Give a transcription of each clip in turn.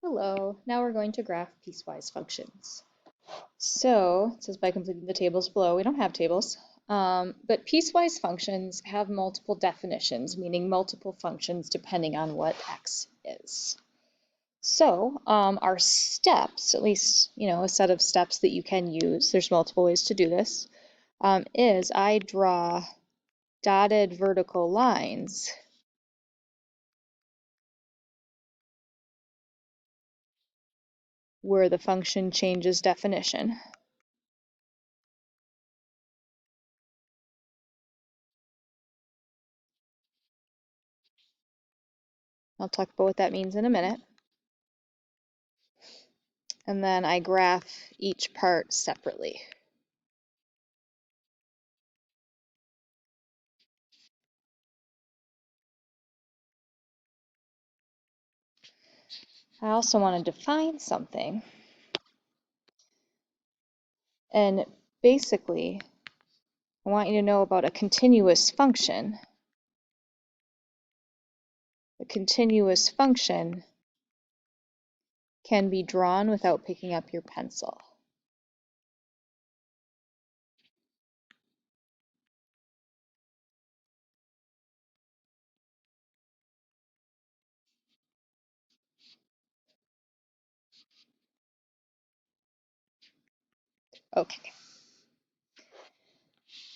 Hello, now we're going to graph piecewise functions. So, it says by completing the tables below, we don't have tables, but piecewise functions have multiple definitions, meaning multiple functions depending on what x is. So, our steps, at least, a set of steps that you can use, there's multiple ways to do this, is I draw dotted vertical lines where the function changes definition. I'll talk about what that means in a minute. And then I graph each part separately. I also want to define something. And basically, I want you to know about a continuous function. A continuous function can be drawn without picking up your pencil. Okay.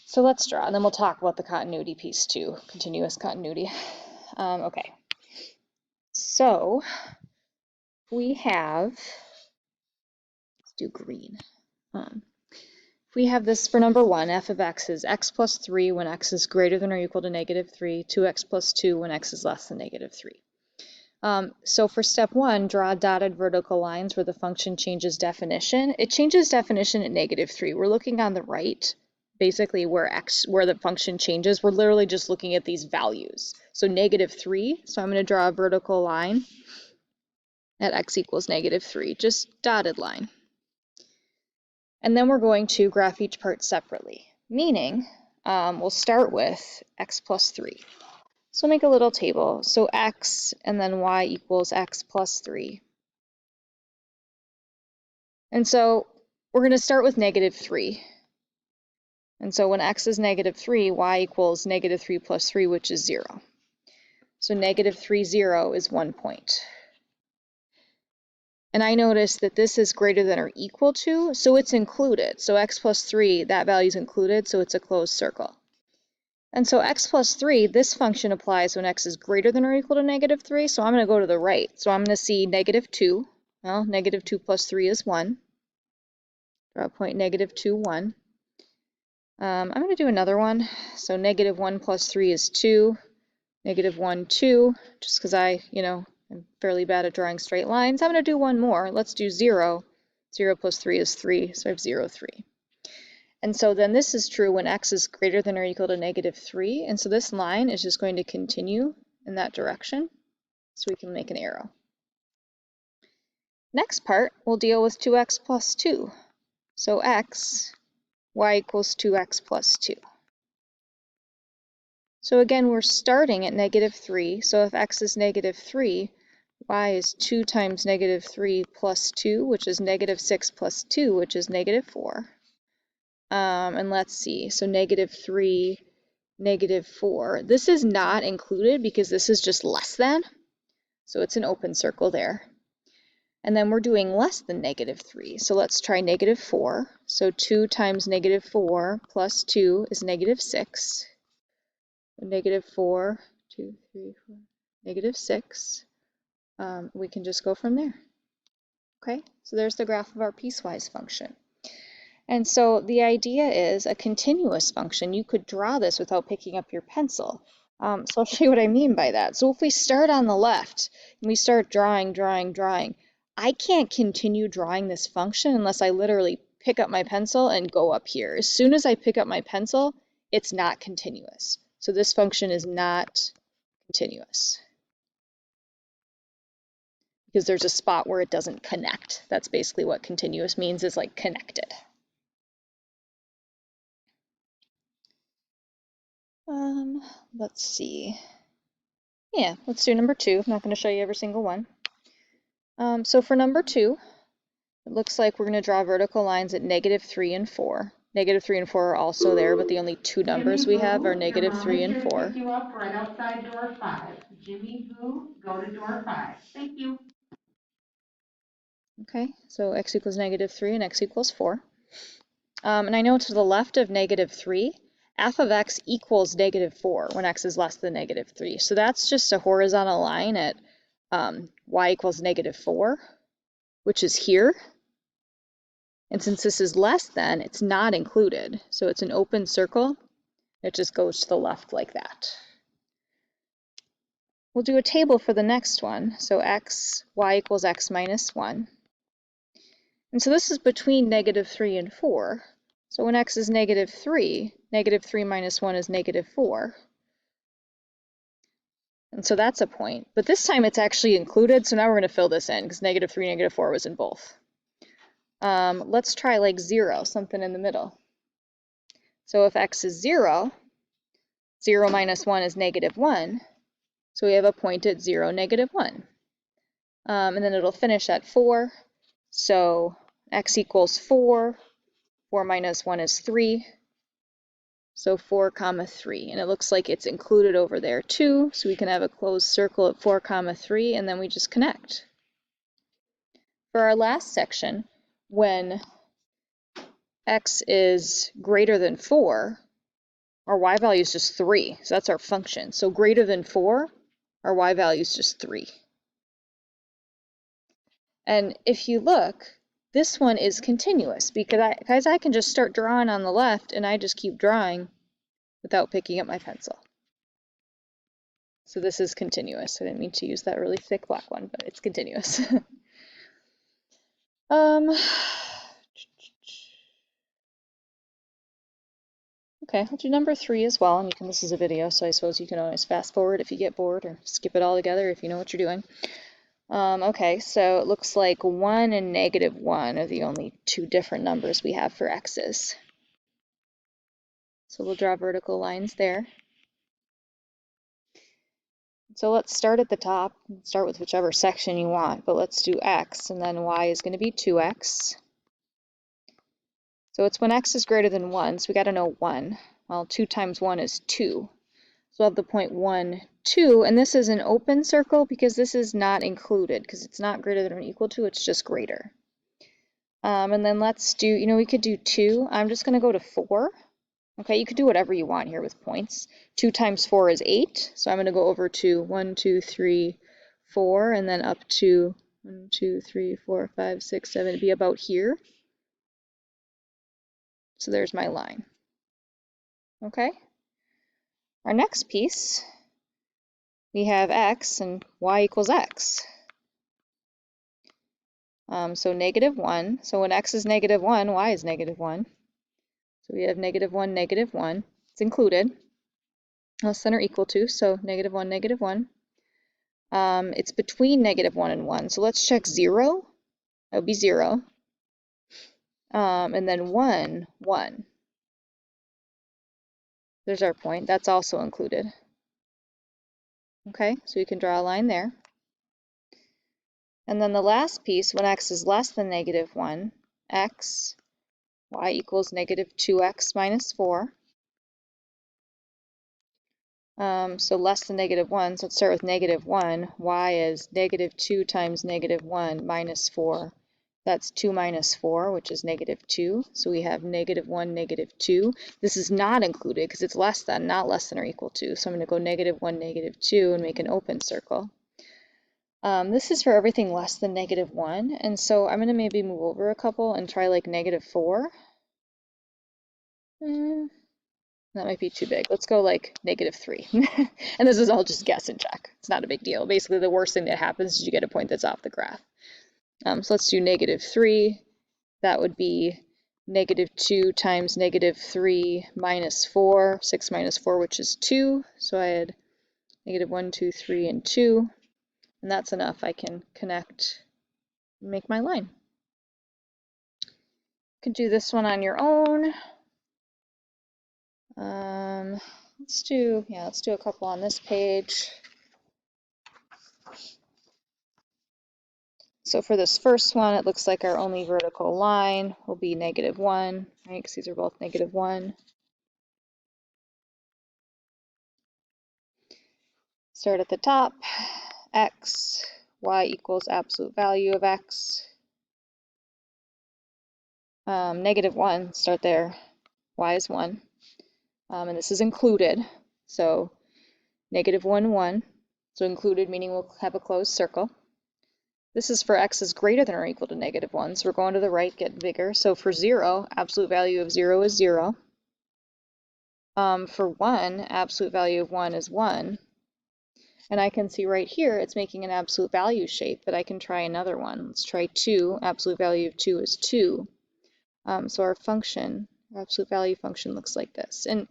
So let's draw, and then we'll talk about the continuity piece too, continuous continuity. Okay. So we have, let's do green. We have this for number 1, f of x is x plus 3 when x is greater than or equal to negative 3, 2x plus 2 when x is less than negative 3. So for step 1, draw dotted vertical lines where the function changes definition. It changes definition at negative 3. We're looking on the right, basically where the function changes. We're literally just looking at these values. So negative 3, so I'm going to draw a vertical line at x equals negative 3, just dotted line. And then we're going to graph each part separately, meaning we'll start with x plus 3. So make a little table. So x and then y equals x plus 3. And so we're going to start with negative 3. And so when x is negative 3, y equals negative 3 plus 3, which is 0. So negative 3, 0 is 1 point. And I notice that this is greater than or equal to, so it's included. So x plus 3, that value is included, so it's a closed circle. And so x plus 3, this function applies when x is greater than or equal to negative 3, so I'm going to go to the right. So I'm going to see negative 2. Well, negative 2 plus 3 is 1. Draw a point negative 2, 1. I'm going to do another one. So negative 1 plus 3 is 2. Negative 1, 2, just because I'm fairly bad at drawing straight lines. I'm going to do one more. Let's do 0. 0 plus 3 is 3, so I have 0, 3. And so then this is true when x is greater than or equal to negative 3. And so this line is just going to continue in that direction. So we can make an arrow. Next part, we'll deal with 2x plus 2. So y equals 2x plus 2. So again, we're starting at negative 3. So if x is negative 3, y is 2 times negative 3 plus 2, which is negative 6 plus 2, which is negative 4. And let's see, so negative 3, negative 4. This is not included because this is just less than, so it's an open circle there. And then we're doing less than negative 3, so let's try negative 4. So 2 times negative 4 plus 2 is negative 6. Negative 4, 2, 3, 4, negative 6. We can just go from there. Okay, so there's the graph of our piecewise function. And so the idea is a continuous function. You could draw this without picking up your pencil. So I'll show you what I mean by that. So if we start on the left and we start drawing, I can't continue drawing this function unless I literally pick up my pencil and go up here. As soon as I pick up my pencil, it's not continuous. So this function is not continuous because there's a spot where it doesn't connect. That's basically what continuous means, is like connected. Let's see. Yeah, let's do number 2. I'm not going to show you every single one. So for number 2, it looks like we're going to draw vertical lines at -3 and 4. -3 and 4 are also there, but the only two numbers we have are -3 and 4. Pick you up right outside door 5. Jimmy Boo, go to door 5. Thank you. Okay, so x equals -3 and x equals 4. And I know to the left of -3, f of x equals -4 when x is less than -3. So that's just a horizontal line at y equals -4, which is here. And since this is less than, it's not included. So it's an open circle. It just goes to the left like that. We'll do a table for the next one. So y equals x minus 1. And so this is between -3 and 4. So when x is -3, -3 minus 1 is -4. And so that's a point. But this time it's actually included, so now we're going to fill this in because -3, -4 was in both. Let's try like 0, something in the middle. So if x is 0, 0 minus 1 is -1. So we have a point at 0, -1. And then it'll finish at 4. So x equals 4. 4 minus 1 is 3. So 4, 3. And it looks like it's included over there too. So we can have a closed circle at 4, 3, and then we just connect. For our last section, when x is greater than 4, our y value is just 3. So that's our function. So greater than 4, our y value is just 3. And if you look, this one is continuous because I can just start drawing on the left and I just keep drawing without picking up my pencil. So this is continuous. I didn't mean to use that really thick black one, but it's continuous. Okay, I'll do number 3 as well. And this is a video, so I suppose you can always fast forward if you get bored or skip it all together if you know what you're doing. Okay, so it looks like 1 and -1 are the only two different numbers we have for x's. So we'll draw vertical lines there. So let's start at the top, start with whichever section you want, but let's do x, and then y is going to be 2x. So it's when x is greater than 1, so we got to know 1. Well, 2 times 1 is 2. So we'll have the point 1, 2, and this is an open circle because this is not included, because it's not greater than or equal to, it's just greater. And then let's do, we could do 2. I'm just going to go to 4. Okay, you could do whatever you want here with points. 2 times 4 is 8, so I'm going to go over to 1, 2, 3, 4, and then up to 1, 2, 3, 4, 5, 6, 7, it'd be about here. So there's my line. Okay, our next piece, we have x and y equals x. So -1, so when x is -1, y is -1. So we have -1, -1. It's included, less than or equal to, so -1, -1. It's between -1 and 1, so let's check 0. That would be 0. And then 1, 1. There's our point. That's also included. Okay, so we can draw a line there. And then the last piece, when x is less than -1, x, y equals -2x minus 4. So less than -1, so let's start with -1. Y is -2 times -1 minus 4. That's 2 minus 4, which is -2. So we have -1, -2. This is not included because it's less than, not less than or equal to. So I'm going to go -1, -2 and make an open circle. This is for everything less than -1. And so I'm going to maybe move over a couple and try like -4. That might be too big. Let's go like -3. And this is all just guess and check. It's not a big deal. Basically, the worst thing that happens is you get a point that's off the graph. So let's do -3. That would be -2 times -3 minus 4, 6 minus 4, which is 2. So I had -1, 2, 3, and 2. And that's enough. I can connect and make my line. You could do this one on your own. Let's do a couple on this page. So for this first one, it looks like our only vertical line will be -1, right? Because these are both -1. Start at the top, x, y equals absolute value of x. -1, start there, y is 1. And this is included, so -1, 1. So included meaning we'll have a closed circle. This is for x is greater than or equal to -1, so we're going to the right, get bigger. So for 0, absolute value of 0 is 0. For 1, absolute value of 1 is 1. And I can see right here it's making an absolute value shape, but I can try another one. Let's try 2. Absolute value of 2 is 2. So our function, our absolute value function looks like this. And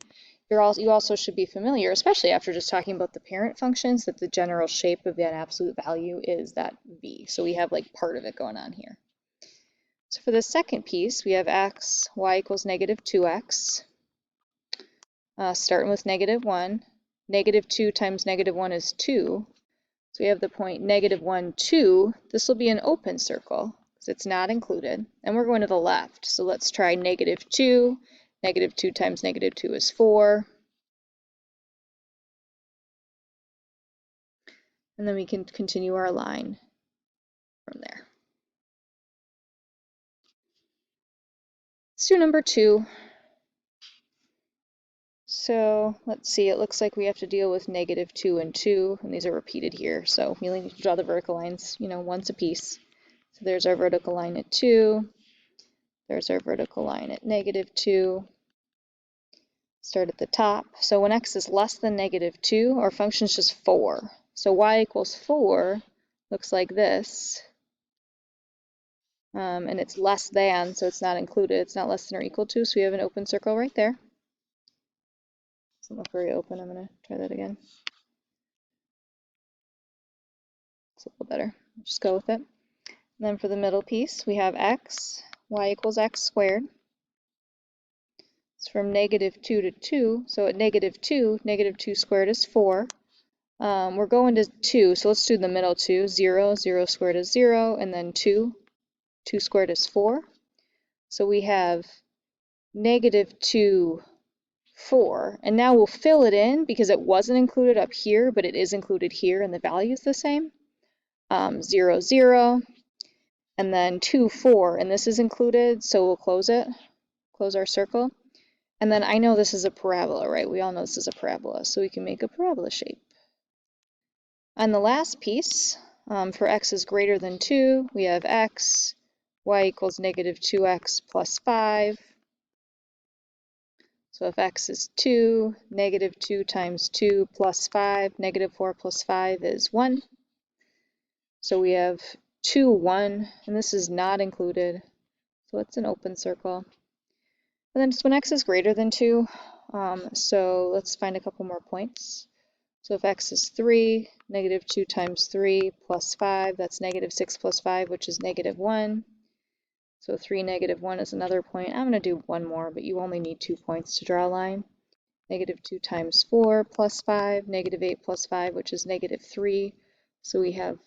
you also should be familiar, especially after just talking about the parent functions, that the general shape of that absolute value is that v. So we have like part of it going on here. So for the second piece, we have x, y equals -2x. Starting with -1. -2 times -1 is 2. So we have the point -1, 2. This will be an open circle because it's not included. And we're going to the left. So let's try -2. -2 times -2 is 4. And then we can continue our line from there. Let's do number 2. So let's see, it looks like we have to deal with -2 and 2, and these are repeated here. So we only need to draw the vertical lines, once a piece. So there's our vertical line at 2. There's our vertical line at -2. Start at the top. So when x is less than -2, our function is just 4. So y equals 4 looks like this. And it's less than, so it's not included. It's not less than or equal to, so we have an open circle right there. Doesn't look very open. I'm going to try that again. It's a little better. Just go with it. And then for the middle piece, we have x, y equals x squared. It's from -2 to 2. So at -2, -2 squared is 4. We're going to 2, so let's do the middle two. 0, 0 squared is 0, and then 2. 2 squared is 4. So we have -2, 4. And now we'll fill it in because it wasn't included up here, but it is included here, and the value is the same. 0, 0, and then 2, 4, and this is included, so we'll close it, close our circle. And then I know this is a parabola, right? We all know this is a parabola, so we can make a parabola shape. On the last piece, for x is greater than 2, we have x, y equals -2x plus 5. So if x is 2, -2 times 2 plus 5, -4 plus 5 is 1. So we have 2, 1, and this is not included, so it's an open circle. And then just when x is greater than 2, so let's find a couple more points. So if x is 3, -2 times 3 plus 5, that's -6 plus 5, which is -1. So 3, -1 is another point. I'm going to do one more, but you only need 2 points to draw a line. -2 times 4 plus 5, -8 plus 5, which is -3. So we have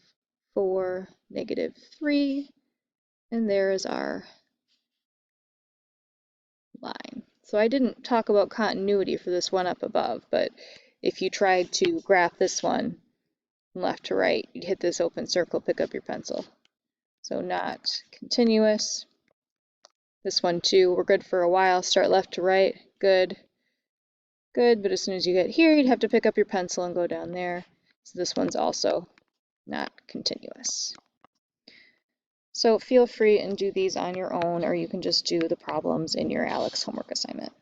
4, -3, and there is our line. So I didn't talk about continuity for this one up above, but if you tried to graph this one from left to right, you'd hit this open circle, pick up your pencil. So not continuous. This one too, we're good for a while. Start left to right, good, good, but as soon as you get here, you'd have to pick up your pencil and go down there. So this one's also not continuous. So feel free and do these on your own, or you can just do the problems in your ALEKS homework assignment.